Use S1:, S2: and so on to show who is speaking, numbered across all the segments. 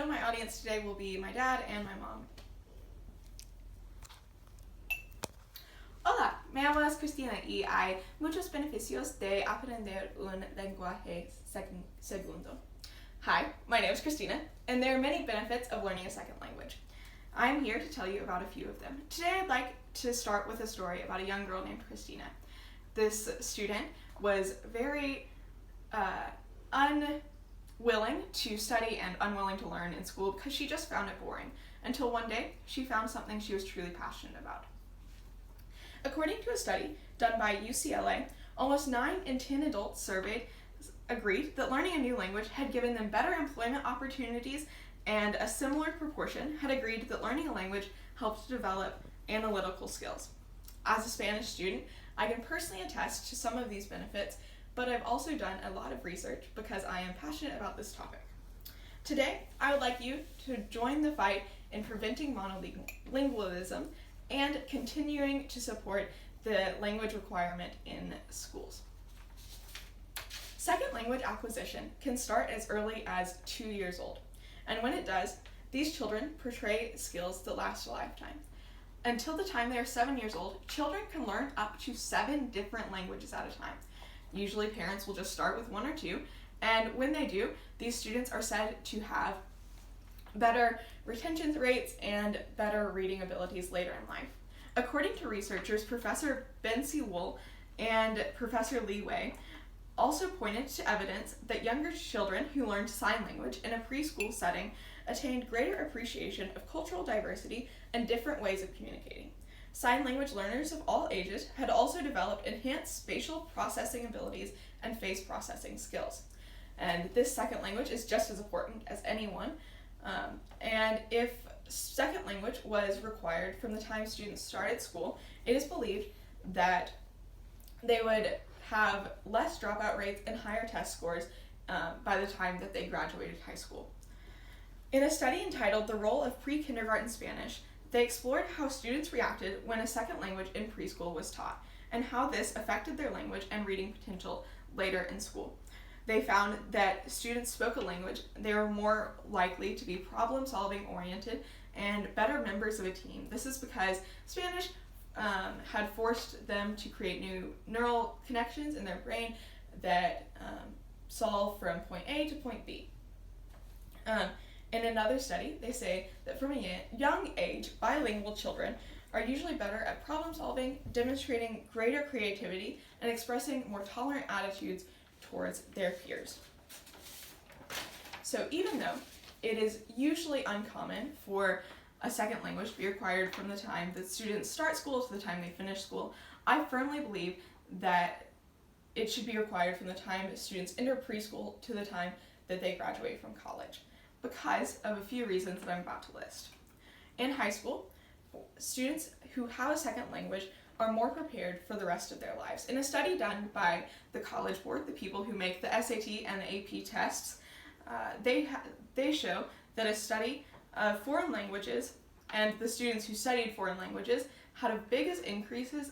S1: my audience today will be my dad and my mom. Hola, me llamo Cristina y hay muchos beneficios de aprender un lenguaje segundo. Hi, my name is Christina, and there are many benefits of learning a second language. I'm here to tell you about a few of them. Today I'd like to start with a story about a young girl named Christina. This student was very unwilling to study and unwilling to learn in school because she just found it boring, until one day she found something she was truly passionate about. According to a study done by UCLA, almost 9 in 10 adults surveyed agreed that learning a new language had given them better employment opportunities, and a similar proportion had agreed that learning a language helped develop analytical skills. As a Spanish student, I can personally attest to some of these benefits, but I've also done a lot of research because I am passionate about this topic. Today, I would like you to join the fight in preventing monolingualism and continuing to support the language requirement in schools. Second language acquisition can start as early as 2 years old, and when it does, these children portray skills that last a lifetime. Until the time they are 7 years old, children can learn up to 7 different languages at a time. Usually parents will just start with 1 or 2, and when they do, these students are said to have better retention rates and better reading abilities later in life. According to researchers, Professor Ben-C. Wool and Professor Li Wei also pointed to evidence that younger children who learned sign language in a preschool setting attained greater appreciation of cultural diversity and different ways of communicating. Sign language learners of all ages had also developed enhanced spatial processing abilities and face processing skills. And this second language is just as important as any one. And if second language was required from the time students started school, it is believed that they would have less dropout rates and higher test scores by the time that they graduated high school. In a study entitled The Role of Pre-Kindergarten Spanish, they explored how students reacted when a second language in preschool was taught, and how this affected their language and reading potential later in school. They found that students spoke a language, they were more likely to be problem-solving oriented and better members of a team. This is because Spanish had forced them to create new neural connections in their brain that solve from point A to point B. In another study, they say that from a young age, bilingual children are usually better at problem solving, demonstrating greater creativity, and expressing more tolerant attitudes towards their peers. So even though it is usually uncommon for a second language to be required from the time that students start school to the time they finish school, I firmly believe that it should be required from the time students enter preschool to the time that they graduate from college, because of a few reasons that I'm about to list. In high school, students who have a second language are more prepared for the rest of their lives. In a study done by the College Board, the people who make the SAT and the AP tests, they show that a study of foreign languages and the students who studied foreign languages had as big as increases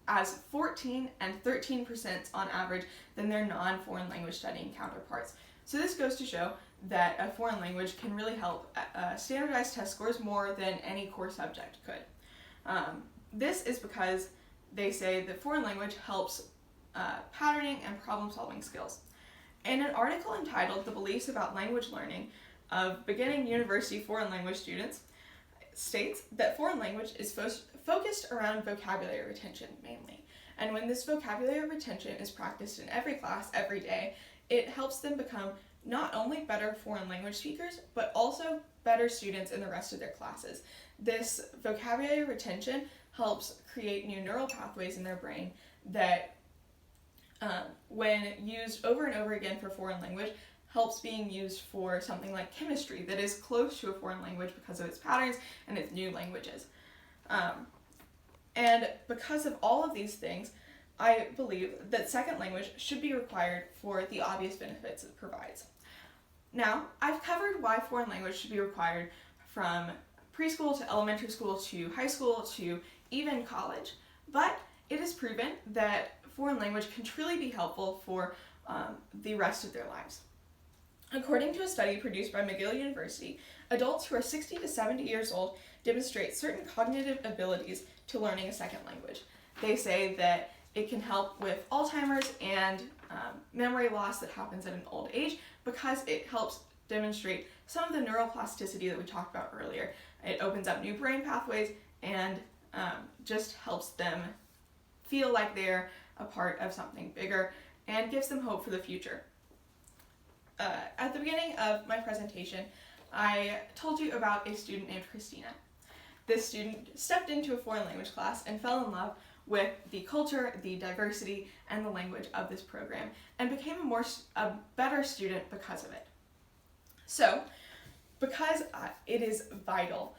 S1: as 14 and 13% on average than their non-foreign language studying counterparts. So this goes to show that a foreign language can really help standardize test scores more than any core subject could. This is because they say that foreign language helps patterning and problem-solving skills. In an article entitled The Beliefs About Language Learning of Beginning University Foreign Language Students, states that foreign language is focused around vocabulary retention mainly. And when this vocabulary retention is practiced in every class every day, it helps them become not only better foreign language speakers, but also better students in the rest of their classes. This vocabulary retention helps create new neural pathways in their brain that, when used over and over again for foreign language, helps being used for something like chemistry that is close to a foreign language because of its patterns and its new languages. And because of all of these things, I believe that second language should be required for the obvious benefits it provides. Now, I've covered why foreign language should be required from preschool to elementary school to high school to even college, but it is proven that foreign language can truly be helpful for the rest of their lives. According to a study produced by McGill University, adults who are 60 to 70 years old demonstrate certain cognitive abilities to learning a second language. They say that it can help with Alzheimer's and memory loss that happens at an old age because it helps demonstrate some of the neuroplasticity that we talked about earlier. It opens up new brain pathways and just helps them feel like they're a part of something bigger and gives them hope for the future. At the beginning of my presentation, I told you about a student named Christina. This student stepped into a foreign language class and fell in love with the culture, the diversity, and the language of this program, and became a better student because of it. So, because it is vital,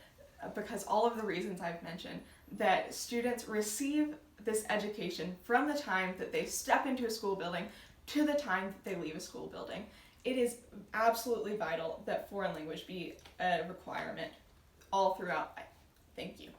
S1: because all of the reasons I've mentioned, that students receive this education from the time that they step into a school building to the time that they leave a school building, it is absolutely vital that foreign language be a requirement all throughout life. Thank you.